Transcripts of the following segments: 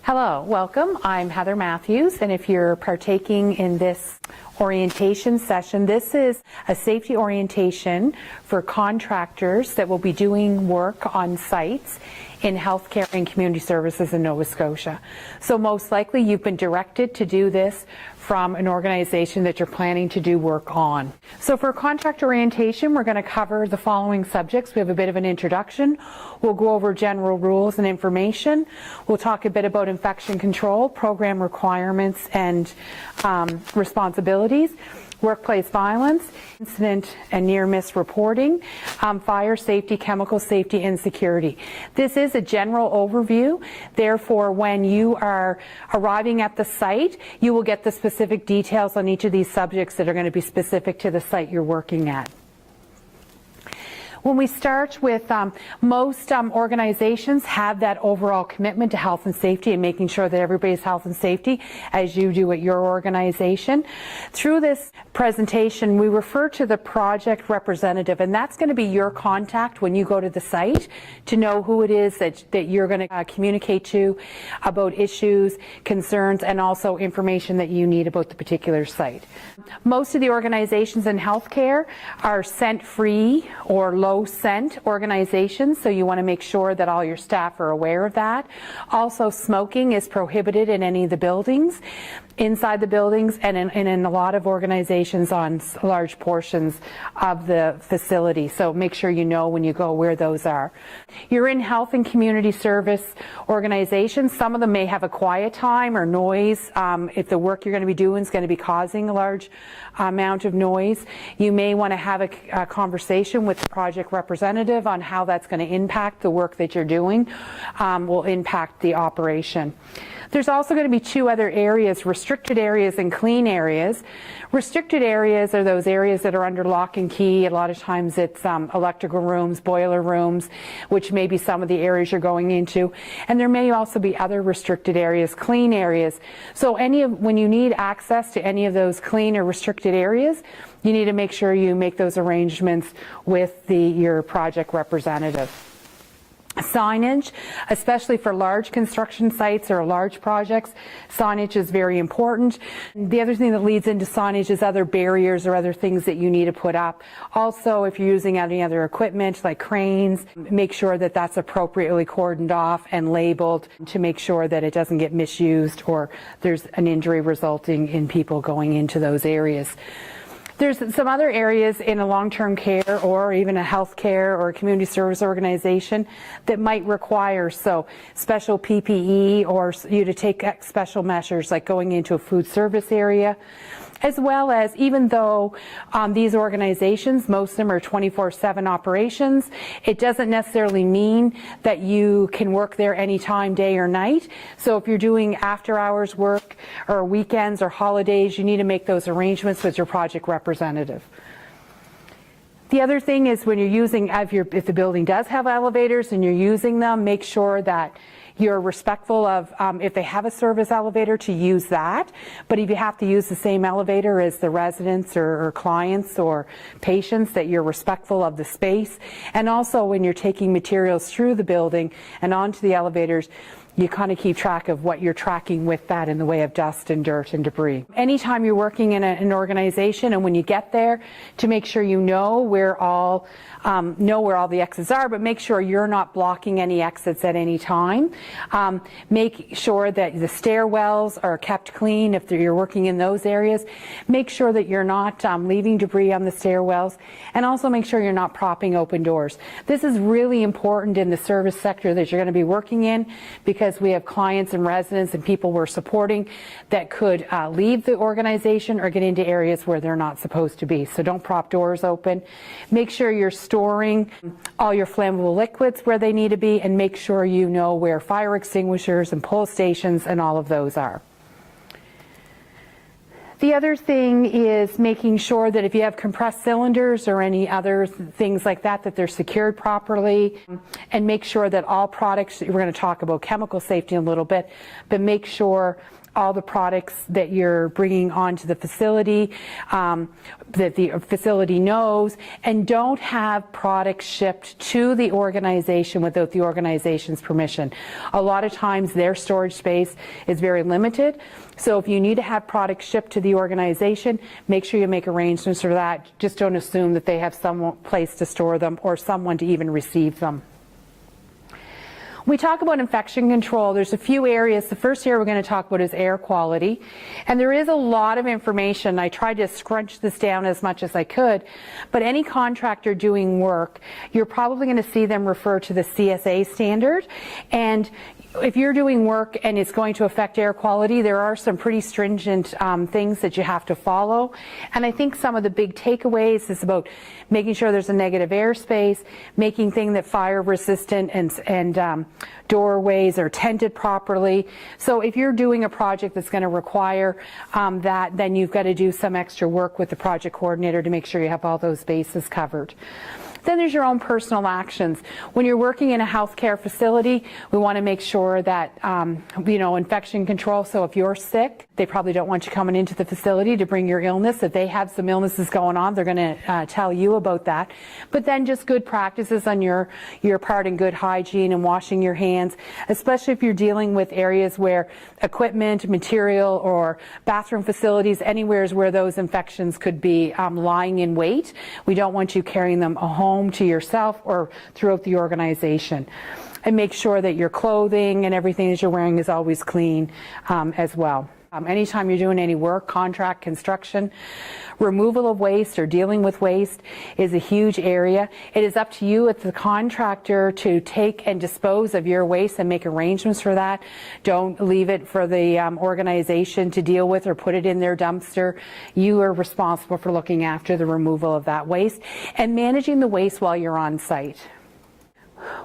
Hello, welcome. I'm Heather Matthews, and if you're partaking in this orientation session, this is a safety orientation for contractors that will be doing work on sites in healthcare and community services in Nova Scotia. So most likely you've been directed to do this from an organization that you're planning to do work on. So for contractor orientation, we're going to cover the following subjects. We have a bit of an introduction. We'll go over general rules and information. We'll talk a bit about infection control, program requirements and responsibilities, workplace violence, incident and near-miss reporting, fire safety, chemical safety, and security. This is a general overview. Therefore, when you are arriving at the site, you will get the specific details on each of these subjects that are going to be specific to the site you're working at. When we start with most organizations have that overall commitment to health and safety and making sure that everybody's health and safety as you do at your organization. Through this presentation, we refer to the project representative, and that's going to be your contact when you go to the site to know who it is that you're going to communicate to about issues, concerns, and also information that you need about the particular site. Most of the organizations in healthcare are scent-free or low-scent organizations, so you want to make sure that all your staff are aware of that. Also, smoking is prohibited in any of the buildings, inside the buildings, and in a lot of organizations on large portions of the facility. So make sure you know when you go where those are. You're in health and community service organizations. Some of them may have a quiet time or noise. If the work you're going to be doing is going to be causing a large amount of noise, you may want to have a conversation with the project representative on how that's going to impact the work that you're doing, will impact the operation. There's also going to be two other areas, restricted areas and clean areas. Restricted areas are those areas that are under lock and key. A lot of times it's electrical rooms, boiler rooms, which may be some of the areas you're going into. And there may also be other restricted areas, clean areas. So when you need access to any of those clean or restricted areas, you need to make sure you make those arrangements with your project representative. Signage, especially for large construction sites or large projects, signage is very important. The other thing that leads into signage is other barriers or other things that you need to put up. Also, if you're using any other equipment like cranes, make sure that that's appropriately cordoned off and labeled to make sure that it doesn't get misused or there's an injury resulting in people going into those areas. There's some other areas in a long-term care or even a healthcare or a community service organization that might require special PPE or you to take special measures like going into a food service area, as well as even though these organizations, most of them are 24/7 operations, it doesn't necessarily mean that you can work there anytime, day or night. So if you're doing after-hours work or weekends or holidays, you need to make those arrangements with your project representative. The other thing is when you're using, if the building does have elevators and you're using them, make sure that you're respectful of, if they have a service elevator, to use that. But if you have to use the same elevator as the residents or clients or patients, that you're respectful of the space. And also when you're taking materials through the building and onto the elevators, you kind of keep track of what you're tracking with that in the way of dust and dirt and debris. Anytime you're working in an organization and when you get there, to make sure you know where all the exits are, but make sure you're not blocking any exits at any time. Make sure that the stairwells are kept clean if you're working in those areas. Make sure that you're not leaving debris on the stairwells, and also make sure you're not propping open doors. This is really important in the service sector that you're going to be working in, because we have clients and residents and people we're supporting that could leave the organization or get into areas where they're not supposed to be. So don't prop doors open. Make sure you're storing all your flammable liquids where they need to be, and make sure you know where fire extinguishers and pull stations and all of those are. The other thing is making sure that if you have compressed cylinders or any other things like that, that they're secured properly, and make sure that all products, we're going to talk about chemical safety in a little bit, but make sure all the products that you're bringing onto the facility, that the facility knows, and don't have products shipped to the organization without the organization's permission. A lot of times their storage space is very limited, so if you need to have products shipped to the organization, make sure you make arrangements for that. Just don't assume that they have some place to store them or someone to even receive them. We talk about infection control. There's a few areas. The first area we're going to talk about is air quality. And there is a lot of information. I tried to scrunch this down as much as I could. But any contractor doing work, you're probably going to see them refer to the CSA standard. And if you're doing work and it's going to affect air quality, there are some pretty stringent things that you have to follow. And I think some of the big takeaways is about making sure there's a negative airspace, making things that fire resistant and doorways are tented properly. So if you're doing a project that's going to require that, then you've got to do some extra work with the project coordinator to make sure you have all those bases covered. Then there's your own personal actions. When you're working in a healthcare facility, we want to make sure that, infection control. So if you're sick, they probably don't want you coming into the facility to bring your illness. If they have some illnesses going on, they're going to tell you about that. But then just good practices on your part and good hygiene and washing your hands, especially if you're dealing with areas where equipment, material, or bathroom facilities, anywhere where those infections could be lying in wait. We don't want you carrying them home to yourself or throughout the organization. And make sure that your clothing and everything that you're wearing is always clean as well. Anytime you're doing any work, contract, construction, removal of waste or dealing with waste is a huge area. It is up to you as the contractor to take and dispose of your waste and make arrangements for that. Don't leave it for the organization to deal with or put it in their dumpster. You are responsible for looking after the removal of that waste and managing the waste while you're on site.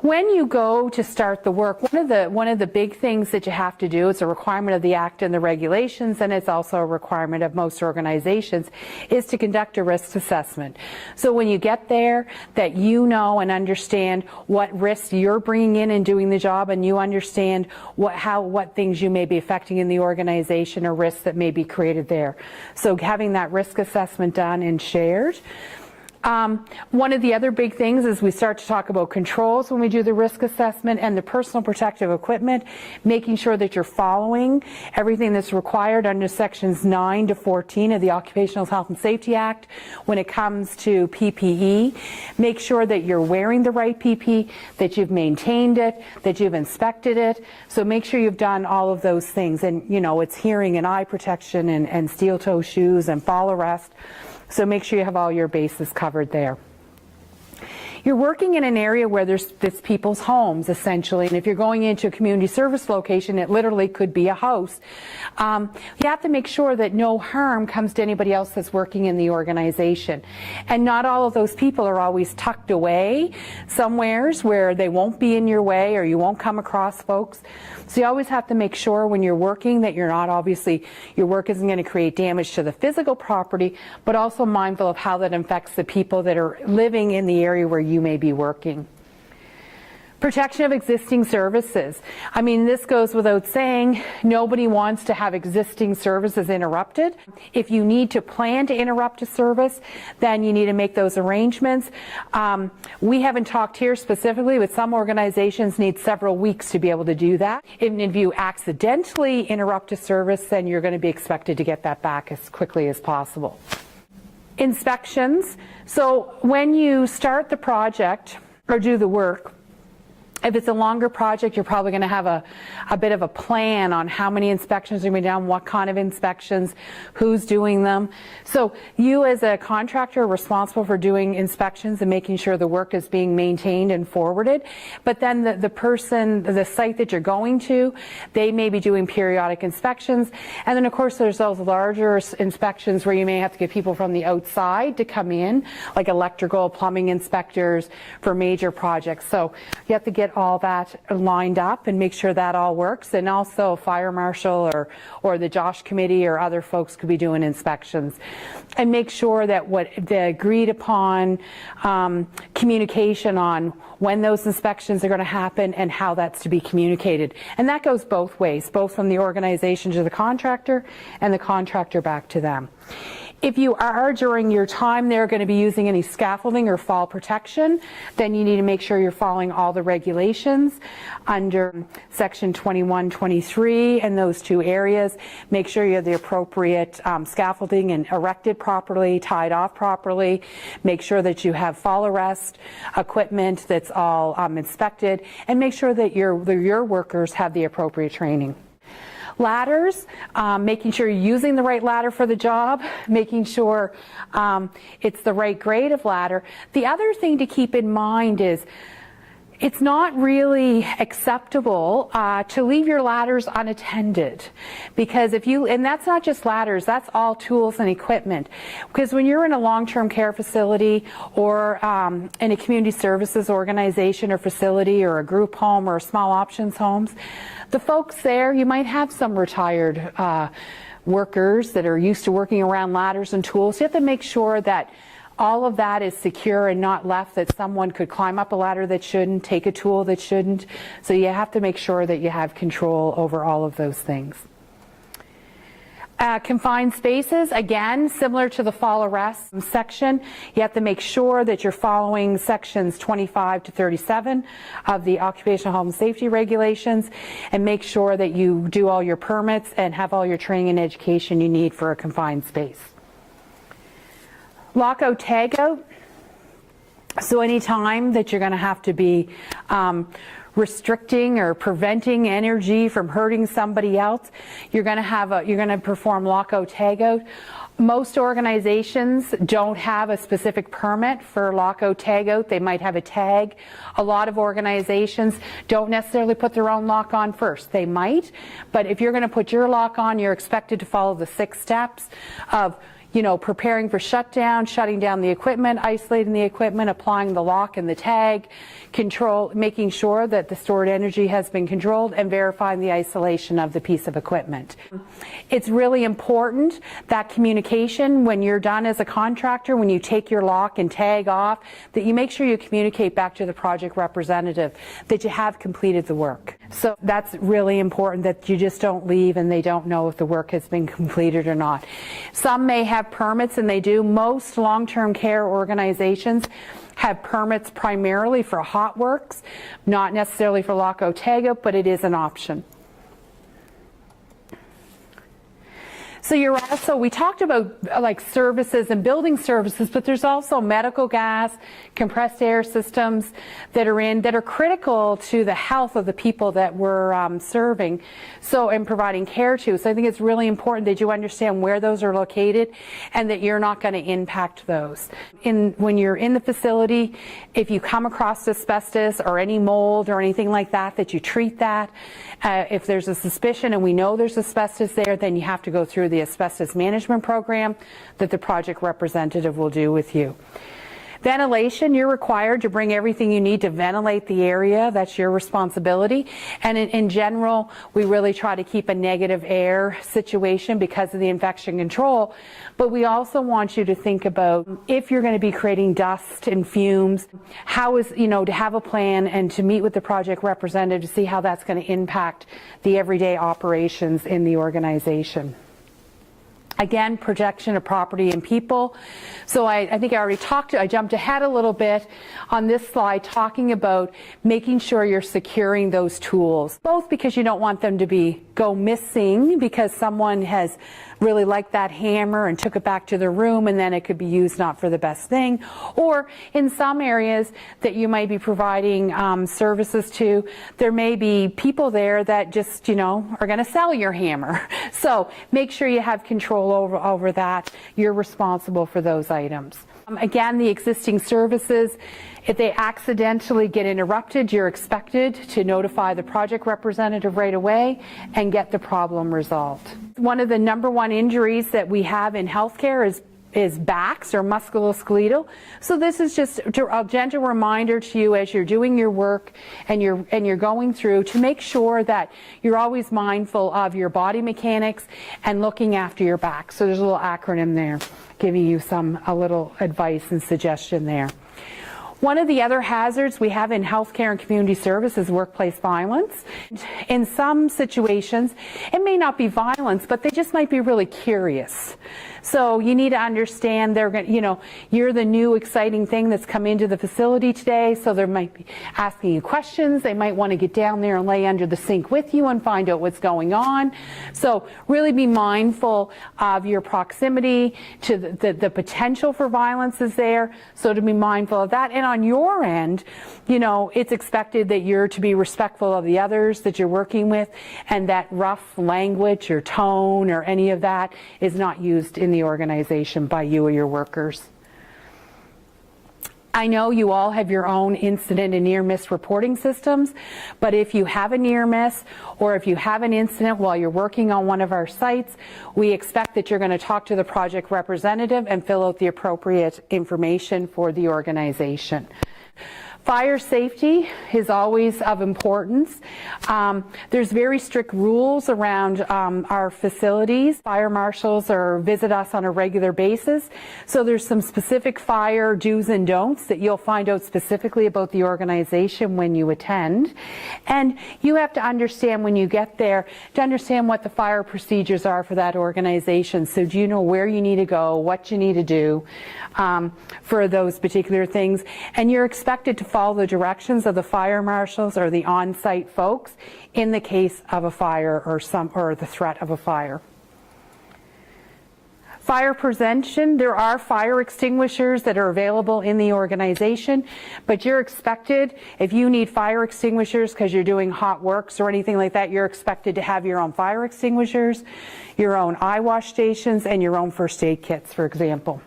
When you go to start the work, one of the big things that you have to do, it's a requirement of the Act and the regulations, and it's also a requirement of most organizations, is to conduct a risk assessment. So when you get there, that you know and understand what risks you're bringing in and doing the job, and you understand what things you may be affecting in the organization or risks that may be created there. So having that risk assessment done and shared. One of the other big things is we start to talk about controls when we do the risk assessment and the personal protective equipment, making sure that you're following everything that's required under sections 9 to 14 of the Occupational Health and Safety Act when it comes to PPE. Make sure that you're wearing the right PPE, that you've maintained it, that you've inspected it. So make sure you've done all of those things. And, it's hearing and eye protection and steel toe shoes and fall arrest. So make sure you have all your bases covered there. You're working in an area where there's people's homes, essentially, and if you're going into a community service location, it literally could be a house. You have to make sure that no harm comes to anybody else that's working in the organization. And not all of those people are always tucked away somewheres where they won't be in your way or you won't come across folks. So you always have to make sure when you're working that you're not, obviously, your work isn't going to create damage to the physical property, but also mindful of how that affects the people that are living in the area where you may be working. Protection of existing services. I mean, this goes without saying, nobody wants to have existing services interrupted. If you need to plan to interrupt a service, then you need to make those arrangements. We haven't talked here specifically, but some organizations need several weeks to be able to do that. If you accidentally interrupt a service, then you're going to be expected to get that back as quickly as possible. Inspections. So when you start the project or do the work, if it's a longer project, you're probably going to have a bit of a plan on how many inspections are going to be done, what kind of inspections, who's doing them. So you as a contractor are responsible for doing inspections and making sure the work is being maintained and forwarded. But then the site that you're going to, they may be doing periodic inspections. And then of course there's those larger inspections where you may have to get people from the outside to come in, like electrical, plumbing inspectors for major projects. So you have to get get all that lined up and make sure that all works. And also fire marshal or the JOSH committee or other folks could be doing inspections. And make sure that what the agreed upon communication on when those inspections are going to happen and how that's to be communicated. And that goes both ways, both from the organization to the contractor and the contractor back to them. If you are, during your time there, going to be using any scaffolding or fall protection, then you need to make sure you're following all the regulations under Section 21-23 in those two areas. Make sure you have the appropriate scaffolding and erected properly, tied off properly. Make sure that you have fall arrest equipment that's all inspected, and make sure that your workers have the appropriate training. Ladders, making sure you're using the right ladder for the job, making sure it's the right grade of ladder. The other thing to keep in mind is it's not really acceptable to leave your ladders unattended, because and that's not just ladders, that's all tools and equipment. Because when you're in a long-term care facility or in a community services organization or facility or a group home or small options homes, the folks there, you might have some retired workers that are used to working around ladders and tools. You have to make sure that all of that is secure and not left, that someone could climb up a ladder that shouldn't, take a tool that shouldn't. So you have to make sure that you have control over all of those things. Confined spaces, again, similar to the fall arrest section, you have to make sure that you're following sections 25 to 37 of the Occupational Health and Safety Regulations, and make sure that you do all your permits and have all your training and education you need for a confined space. Lockout, tagout. So any time that you're going to have to be restricting or preventing energy from hurting somebody else, you're going to perform lockout, tagout. Most organizations don't have a specific permit for lockout, tagout. They might have a tag. A lot of organizations don't necessarily put their own lock on first. They might, but if you're going to put your lock on, you're expected to follow the 6 steps of preparing for shutdown, shutting down the equipment, isolating the equipment, applying the lock and the tag, making sure that the stored energy has been controlled, and verifying the isolation of the piece of equipment. It's really important that communication when you're done as a contractor, when you take your lock and tag off, that you make sure you communicate back to the project representative that you have completed the work. So that's really important, that you just don't leave and they don't know if the work has been completed or not. Some may have permits, and they do. Most long-term care organizations have permits primarily for hot works, not necessarily for lockout, tagout, but it is an option. So we talked about like services and building services, but there's also medical gas, compressed air systems that are critical to the health of the people that we're serving, and providing care to. So I think it's really important that you understand where those are located and that you're not going to impact those. When you're in the facility, if you come across asbestos or any mold or anything like that, that you treat that. If there's a suspicion and we know there's asbestos there, then you have to go through the asbestos management program that the project representative will do with you. Ventilation, you're required to bring everything you need to ventilate the area. That's your responsibility. And in general, we really try to keep a negative air situation because of the infection control. But we also want you to think about, if you're going to be creating dust and fumes, to have a plan and to meet with the project representative to see how that's going to impact the everyday operations in the organization. Again, protection of property and people. So I think I jumped ahead a little bit on this slide, talking about making sure you're securing those tools, both because you don't want them to go missing because someone has really liked that hammer and took it back to their room, and then it could be used not for the best thing. Or in some areas that you might be providing services to, there may be people there that just, are going to sell your hammer. So make sure you have control over that. You're responsible for those items. Again, the existing services, if they accidentally get interrupted, you're expected to notify the project representative right away and get the problem resolved. One of the #1 injuries that we have in healthcare is backs or musculoskeletal. So this is just a gentle reminder to you as you're doing your work and you're going through to make sure that you're always mindful of your body mechanics and looking after your back. So there's a little acronym there giving you a little advice and suggestion there. One of the other hazards we have in healthcare and community service is workplace violence. In some situations, it may not be violence, but they just might be really curious. So you need to understand you're the new exciting thing that's come into the facility today, so they might be asking you questions. They might want to get down there and lay under the sink with you and find out what's going on. So really be mindful of your proximity to the potential for violence is there, so to be mindful of that. And on your end, it's expected that you're to be respectful of the others that you're working with, and that rough language or tone or any of that is not used in the organization by you or your workers. I know you all have your own incident and near miss reporting systems, but if you have a near miss or if you have an incident while you're working on one of our sites, we expect that you're going to talk to the project representative and fill out the appropriate information for the organization. Fire safety is always of importance. There's very strict rules around our facilities. Fire marshals visit us on a regular basis. So there's some specific fire do's and don'ts that you'll find out specifically about the organization when you attend. And you have to understand when you get there to understand what the fire procedures are for that organization. So do you know where you need to go, what you need to do for those particular things. And you're expected to follow the directions of the fire marshals or the on-site folks in the case of a fire or the threat of a fire. Fire prevention, there are fire extinguishers that are available in the organization, but you're expected, if you need fire extinguishers because you're doing hot works or anything like that, you're expected to have your own fire extinguishers, your own eye wash stations, and your own first aid kits, for example.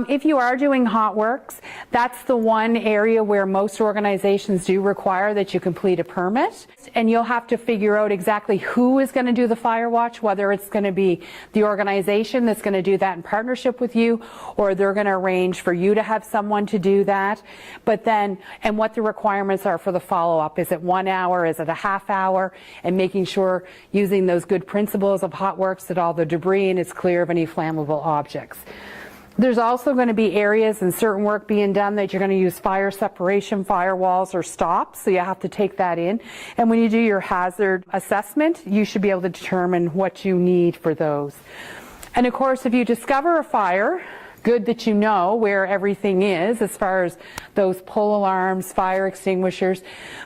If you are doing hot works, that's the one area where most organizations do require that you complete a permit. And you'll have to figure out exactly who is going to do the fire watch, whether it's going to be the organization that's going to do that in partnership with you, or they're going to arrange for you to have someone to do that. But then, and what the requirements are for the follow-up. Is it 1 hour? Is it a half hour? And making sure, using those good principles of hot works, that all the debris and it's clear of any flammable objects. There's also going to be areas and certain work being done that you're going to use fire separation, firewalls, or stops, so you have to take that in. And when you do your hazard assessment, you should be able to determine what you need for those. And of course, if you discover a fire, good that you know where everything is as far as those pull alarms, fire extinguishers,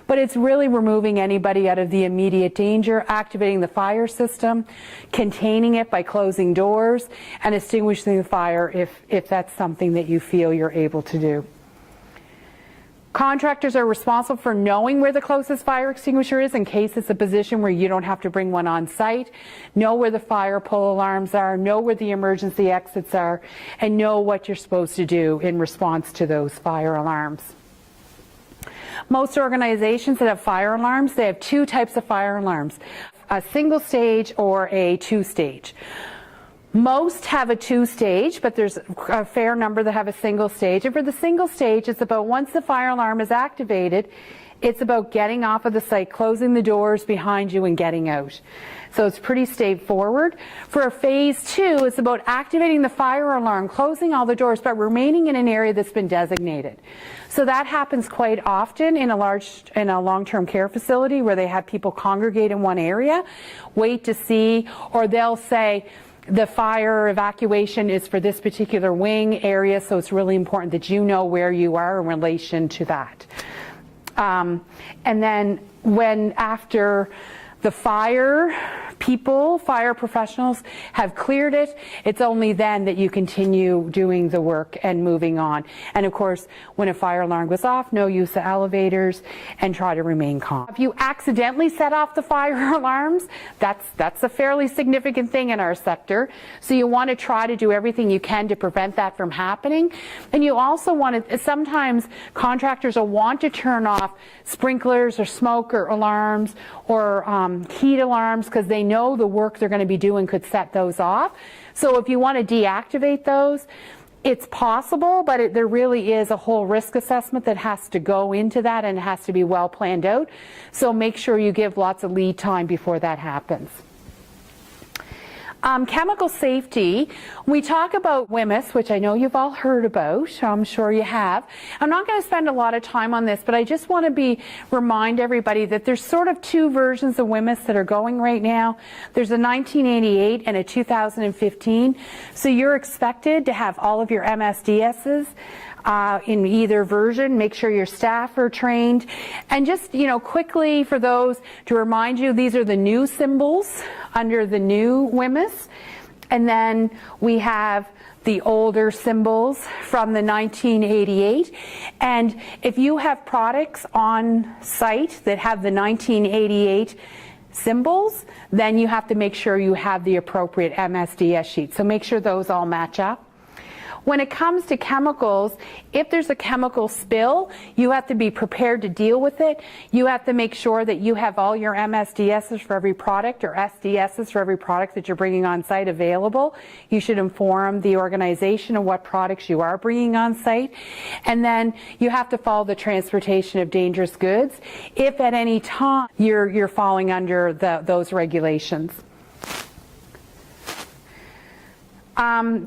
but it's really removing anybody out of the immediate danger, activating the fire system, containing it by closing doors, and extinguishing the fire if that's something that you feel you're able to do. Contractors are responsible for knowing where the closest fire extinguisher is in case it's a position where you don't have to bring one on site, know where the fire pull alarms are, know where the emergency exits are, and know what you're supposed to do in response to those fire alarms. Most organizations that have fire alarms, they have two types of fire alarms, a single stage or a two-stage. Most have a two-stage, but there's a fair number that have a single stage. And for the single stage, it's about once the fire alarm is activated, it's about getting off of the site, closing the doors behind you and getting out. So it's pretty straightforward. For a phase two, it's about activating the fire alarm, closing all the doors, but remaining in an area that's been designated. So that happens quite often in a long-term care facility where they have people congregate in one area, wait to see, or they'll say, the fire evacuation is for this particular wing area, so it's really important that you know where you are in relation to that. And then after the fire professionals have cleared it, it's only then that you continue doing the work and moving on. And of course, when a fire alarm goes off, no use of elevators and try to remain calm. If you accidentally set off the fire alarms, that's a fairly significant thing in our sector. So you want to try to do everything you can to prevent that from happening. And you also want to, sometimes contractors will want to turn off sprinklers or smoke or alarms or heat alarms because they know the work they're going to be doing could set those off. So if you want to deactivate those, it's possible, but there really is a whole risk assessment that has to go into that, and it has to be well planned out. So make sure you give lots of lead time before that happens. Chemical safety, we talk about Nearmiss, which I know you've all heard about, I'm sure you have. I'm not going to spend a lot of time on this, but I just want to remind everybody that there's sort of two versions of Nearmiss that are going right now. There's a 1988 and a 2015. So you're expected to have all of your MSDSs in either version. Make sure your staff are trained. And just, quickly for those, to remind you, these are the new symbols under the new Nearmiss. And then we have the older symbols from the 1988. And if you have products on site that have the 1988 symbols, then you have to make sure you have the appropriate MSDS sheet. So make sure those all match up. When it comes to chemicals, if there's a chemical spill, you have to be prepared to deal with it. You have to make sure that you have all your MSDSs for every product, or SDSs for every product that you're bringing on site available. You should inform the organization of what products you are bringing on site. And then you have to follow the transportation of dangerous goods if at any time you're falling under those regulations.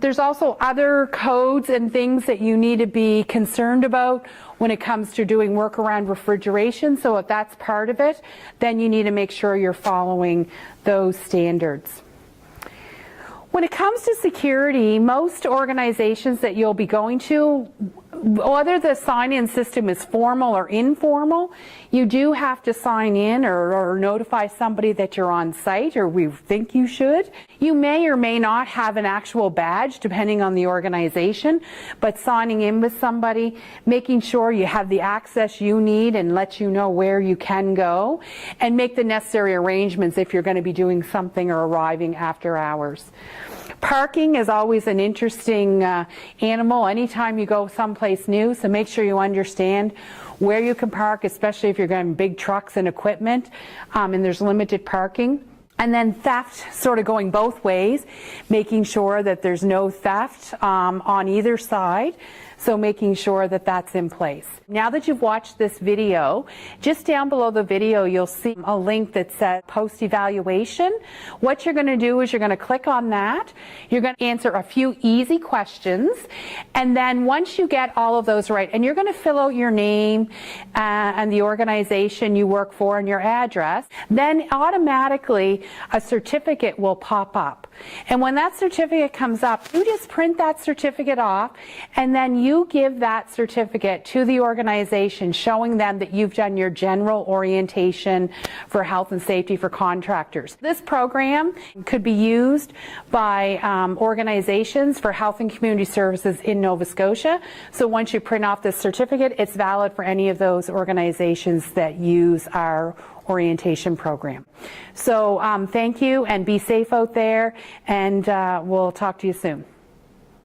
There's also other codes and things that you need to be concerned about when it comes to doing work around refrigeration. So if that's part of it, then you need to make sure you're following those standards. When it comes to security, most organizations that you'll be going to, whether the sign-in system is formal or informal, you do have to sign in or notify somebody that you're on site, or we think you should. You may or may not have an actual badge, depending on the organization, but signing in with somebody, making sure you have the access you need and let you know where you can go, and make the necessary arrangements if you're going to be doing something or arriving after hours. Parking is always an interesting animal anytime you go someplace new, so make sure you understand where you can park, especially if you're going big trucks and equipment, and there's limited parking. And then theft, sort of going both ways, making sure that there's no theft on either side. So making sure that that's in place. Now that you've watched this video, just down below the video you'll see a link that says post-evaluation. What you're going to do is you're going to click on that. You're going to answer a few easy questions. And then once you get all of those right, and you're going to fill out your name and the organization you work for and your address, then automatically a certificate will pop up. And when that certificate comes up, you just print that certificate off, and then you give that certificate to the organization, showing them that you've done your general orientation for health and safety for contractors. This program could be used by organizations for health and community services in Nova Scotia. So once you print off this certificate, it's valid for any of those organizations that use our orientation program. So thank you, and be safe out there, and we'll talk to you soon.